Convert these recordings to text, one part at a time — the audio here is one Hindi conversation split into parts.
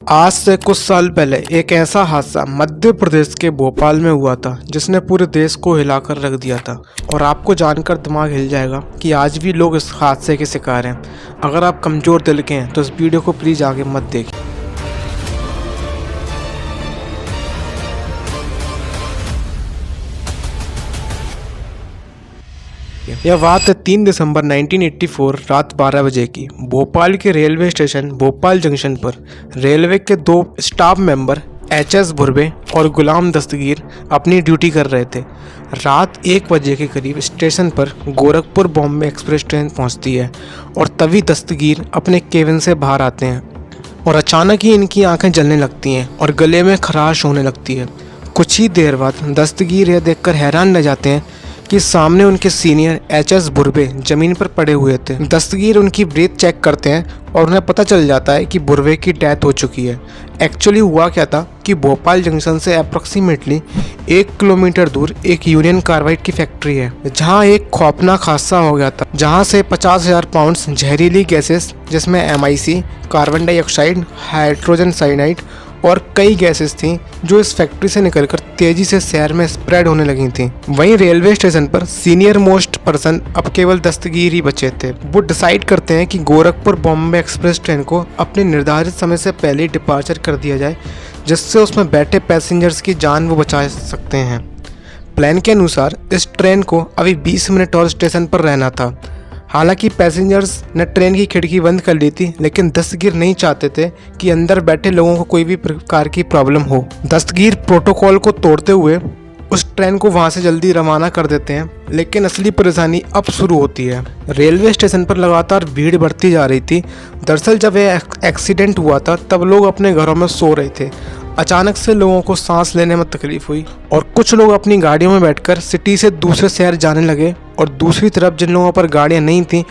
आज से कुछ साल पहले एक ऐसा हादसा मध्य प्रदेश के भोपाल में हुआ था जिसने पूरे देश को हिलाकर रख दिया था। और आपको जानकर दिमाग हिल जाएगा कि आज भी लोग इस हादसे के शिकार हैं। अगर आप कमज़ोर दिल के हैं तो इस वीडियो को प्लीज़ आगे मत देखिए। यह बात है 3 दिसंबर 1984 रात 12 बजे की। भोपाल के रेलवे स्टेशन भोपाल जंक्शन पर रेलवे के दो स्टाफ मेंबर एच.एस. भुर्वे और गुलाम दस्तगीर अपनी ड्यूटी कर रहे थे। रात 1 बजे के करीब स्टेशन पर गोरखपुर बॉम्बे एक्सप्रेस ट्रेन पहुंचती है और तभी दस्तगीर अपने केबिन से बाहर आते हैं और अचानक ही इनकी आंखें जलने लगती हैं और गले में खराश होने लगती है। कुछ ही देर बाद दस्तगीर यह देखकर हैरान रह जाते हैं कि सामने उनके सीनियर एच.एस. भुर्वे जमीन पर पड़े हुए थे। दस्तगीर उनकी ब्रीथ चेक करते हैं और उन्हें पता चल जाता है कि भुर्वे की डेथ हो चुकी है। एक्चुअली हुआ क्या था कि भोपाल जंक्शन से अप्रॉक्सीमेटली 1 किलोमीटर दूर एक यूनियन कार्बाइड की फैक्ट्री है जहां एक खौफनाक हादसा हो गया था, जहां से 50,000 पाउंड्स जहरीली गैसेस जिसमें MIC, carbon dioxide, hydrogen cyanide और कई गैसेस थीं जो इस फैक्ट्री से निकलकर तेजी से शहर में स्प्रेड होने लगी थीं। वहीं रेलवे स्टेशन पर सीनियर मोस्ट पर्सन अब केवल दस्तगीर ही बचे थे। वो डिसाइड करते हैं कि गोरखपुर बॉम्बे एक्सप्रेस ट्रेन को अपने निर्धारित समय से पहले डिपार्चर कर दिया जाए, जिससे उसमें बैठे पैसेंजर्स की जान वो बचा सकते हैं। प्लान के अनुसार इस ट्रेन को अभी 20 मिनट और स्टेशन पर रहना था। हालांकि पैसेंजर्स ने ट्रेन की खिड़की बंद कर ली थी, लेकिन दस्तगीर नहीं चाहते थे कि अंदर बैठे लोगों को कोई भी प्रकार की प्रॉब्लम हो। दस्तगीर प्रोटोकॉल को तोड़ते हुए उस ट्रेन को वहां से जल्दी रवाना कर देते हैं, लेकिन असली परेशानी अब शुरू होती है। रेलवे स्टेशन पर लगातार भीड़ बढ़ती जा रही थी। दरअसल जब यह एक्सीडेंट हुआ था तब लोग अपने घरों में सो रहे थे। अचानक से लोगों को सांस लेने में तकलीफ हुई और कुछ लोग अपनी गाड़ियों में बैठकर सिटी से दूसरे शहर जाने लगे और दूसरी तरफ जिन लोगों पर गाड़ियां नहीं थीं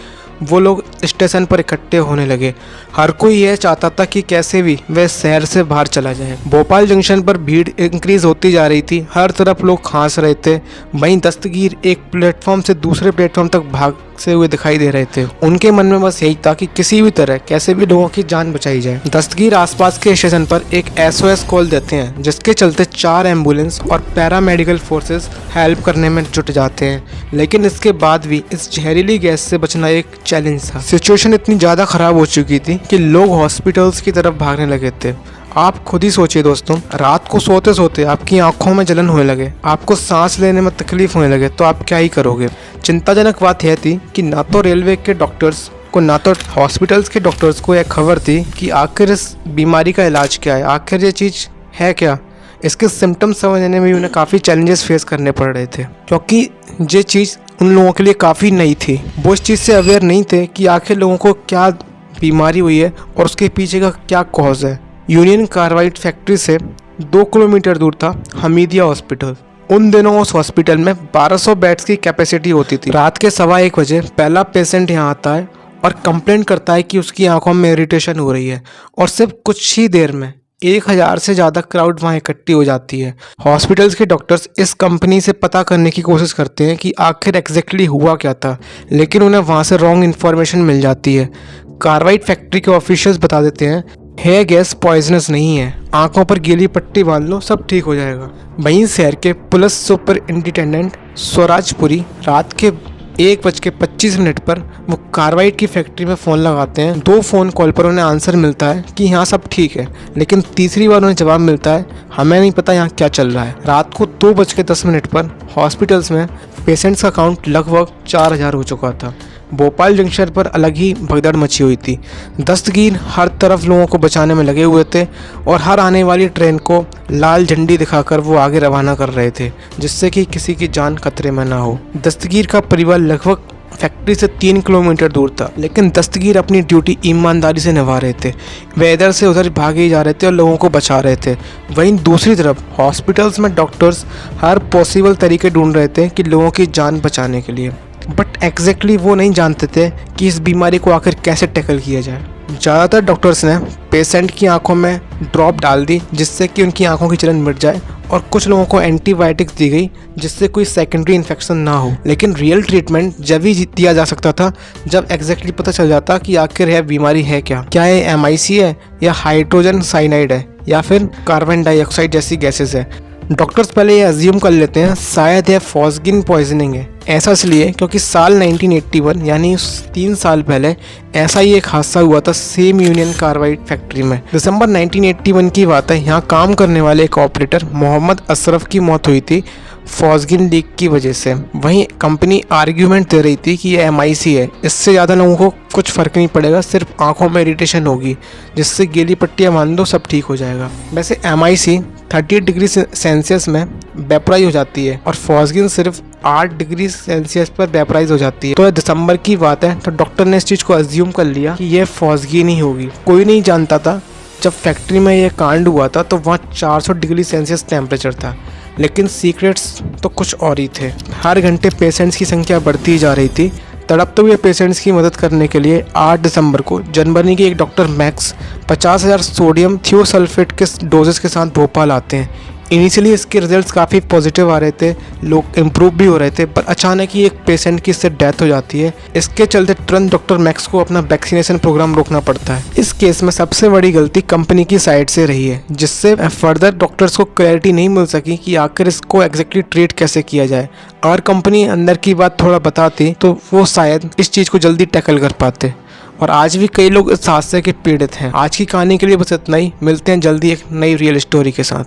वो लोग स्टेशन पर इकट्ठे होने लगे। हर कोई यह चाहता था कि कैसे भी वह शहर से बाहर चला जाए। भोपाल जंक्शन पर भीड़ इंक्रीज होती जा रही थी, हर तरफ लोग खांस रहे थे। वहीं दस्तगीर एक प्लेटफॉर्म से दूसरे प्लेटफॉर्म तक भागते हुए दिखाई दे रहे थे। उनके मन में बस यही था कि किसी भी तरह कैसे भी लोगों की जान बचाई जाए। दस्तगीर आसपास के स्टेशन पर एक SOS कॉल देते हैं, जिसके चलते 4 एम्बुलेंस और पैरामेडिकल फोर्सेस हेल्प करने में जुट जाते हैं। लेकिन इसके बाद भी इस जहरीली गैस से बचना एक चैलेंज था। सिचुएशन इतनी ज़्यादा ख़राब हो चुकी थी कि लोग हॉस्पिटल्स की तरफ भागने लगे थे। आप खुद ही सोचिए दोस्तों, रात को सोते सोते आपकी आंखों में जलन होने लगे, आपको सांस लेने में तकलीफ होने लगे, तो आप क्या ही करोगे। चिंताजनक बात यह थी कि ना तो रेलवे के डॉक्टर्स को ना तो हॉस्पिटल्स के डॉक्टर्स को यह खबर थी कि आखिर इस बीमारी का इलाज क्या है, आखिर ये चीज़ है क्या। इसके सिम्टम्स समझने में उन्हें काफ़ी चैलेंजेस फेस करने पड़ रहे थे, क्योंकि ये चीज़ उन लोगों के लिए काफ़ी नई थी। वो इस चीज़ से अवेयर नहीं थे कि आखिर लोगों को क्या बीमारी हुई है और उसके पीछे का क्या कॉज है। यूनियन कार्बाइड फैक्ट्री से 2 किलोमीटर दूर था हमीदिया हॉस्पिटल। उन दिनों उस हॉस्पिटल में 1200 बेड्स की कैपेसिटी होती थी। रात के 1:15 बजे पहला पेशेंट यहाँ आता है और कंप्लेंट करता है कि उसकी आंखों में इरिटेशन हो रही है, और सिर्फ कुछ ही देर में 1000 से ज़्यादा क्राउड वहाँ इकट्ठी हो जाती है। हॉस्पिटल्स के डॉक्टर्स इस कंपनी से पता करने की कोशिश करते हैं कि आखिर एग्जैक्टली हुआ क्या था, लेकिन उन्हें वहाँ से रॉन्ग इन्फॉर्मेशन मिल जाती है। कार्बाइड फैक्ट्री के ऑफिशियल्स बता देते हैं यह गैस पॉइजनस नहीं है, आंखों पर गीली पट्टी बांध लो, सब ठीक हो जाएगा। वहीं शहर के पुलिस सुपरिंटेंडेंट स्वराजपुरी रात के 1:25 पर वो कार्बाइड की फैक्ट्री में फ़ोन लगाते हैं। 2 फ़ोन कॉल पर उन्हें आंसर मिलता है कि यहाँ सब ठीक है, लेकिन तीसरी बार उन्हें जवाब मिलता है हमें नहीं पता यहाँ क्या चल रहा है। रात को 2:10 पर हॉस्पिटल्स में पेशेंट्स का काउंट लगभग 4000 हो चुका था। भोपाल जंक्शन पर अलग ही भगदड़ मची हुई थी। दस्तगीर हर तरफ लोगों को बचाने में लगे हुए थे और हर आने वाली ट्रेन को लाल झंडी दिखाकर वो आगे रवाना कर रहे थे, जिससे कि किसी की जान खतरे में ना हो। दस्तगीर का परिवार लगभग फैक्ट्री से 3 किलोमीटर दूर था, लेकिन दस्तगीर अपनी ड्यूटी ईमानदारी से निभा रहे थे। वे इधर से उधर भागे ही जा रहे थे और लोगों को बचा रहे थे। वहीं दूसरी तरफ हॉस्पिटल्स में डॉक्टर्स हर पॉसिबल तरीके ढूंढ रहे थे कि लोगों की जान बचाने के लिए, बट एग्जैक्टली वो नहीं जानते थे कि इस बीमारी को आखिर कैसे टैकल किया जाए। ज़्यादातर डॉक्टर्स ने पेशेंट की आंखों में ड्रॉप डाल दी जिससे कि उनकी आंखों की जलन मिट जाए, और कुछ लोगों को एंटीबायोटिक्स दी गई जिससे कोई सेकेंडरी इन्फेक्शन ना हो। लेकिन रियल ट्रीटमेंट जब ही दिया जा सकता था जब एग्जैक्टली पता चल जाता कि आखिर यह बीमारी है क्या ये MIC है या हाइड्रोजन साइनाइड है या फिर कार्बन डाइऑक्साइड जैसी गैसेस है। डॉक्टर्स पहले ये अज्यूम कर लेते हैं शायद यह फॉस्गिन पॉइजनिंग है। ऐसा इसलिए क्योंकि साल 1981 यानी 3 साल पहले ऐसा ही एक हादसा हुआ था सेम यूनियन कार्बाइड फैक्ट्री में। दिसंबर 1981 की बात है। यहाँ काम करने वाले एक ऑपरेटर मोहम्मद अशरफ की मौत हुई थी फॉस्गिन लीक की वजह से। वहीं कंपनी आर्ग्यूमेंट दे रही थी कि ये MIC है, इससे ज़्यादा लोगों को कुछ फ़र्क नहीं पड़ेगा, सिर्फ आंखों में इरिटेशन होगी जिससे गीली पट्टियाँ बांध दो सब ठीक हो जाएगा। वैसे MIC 38 डिग्री सेल्सियस में वेपराइज हो जाती है और फॉस्गिन सिर्फ 8 डिग्री सेल्सियस पर वेपराइज हो जाती है। तो दिसंबर की बात है, तो डॉक्टर ने इस चीज़ को अज्यूम कर लिया कि यह फॉस्गिन ही होगी। कोई नहीं जानता था जब फैक्ट्री में यह कांड हुआ था तो वहाँ 400 डिग्री सेल्सियस टेम्परेचर था, लेकिन सीक्रेट्स तो कुछ और ही थे। हर घंटे पेशेंट्स की संख्या बढ़ती जा रही थी। तड़पते हुए पेशेंट्स की मदद करने के लिए 8 दिसंबर को जर्मनी के एक डॉक्टर मैक्स 50,000 सोडियम थियोसल्फेट के डोजेस के साथ भोपाल आते हैं। इनिशियली इसके रिजल्ट्स काफ़ी पॉजिटिव आ रहे थे, लोग इम्प्रूव भी हो रहे थे, पर अचानक ही एक पेशेंट की इससे डेथ हो जाती है। इसके चलते तुरंत डॉक्टर मैक्स को अपना वैक्सीनेशन प्रोग्राम रोकना पड़ता है। इस केस में सबसे बड़ी गलती कंपनी की साइड से रही है, जिससे फर्दर डॉक्टर्स को क्लैरिटी नहीं मिल सकी कि आखिर इसको एग्जैक्टली ट्रीट कैसे किया जाए। अगर कंपनी अंदर की बात थोड़ा बताती तो वो शायद इस चीज़ को जल्दी टैकल कर पाते। और आज भी कई लोग इस हादसे के पीड़ित हैं। आज की कहानी के लिए बस इतना ही। मिलते हैं जल्दी एक नई रियल स्टोरी के साथ।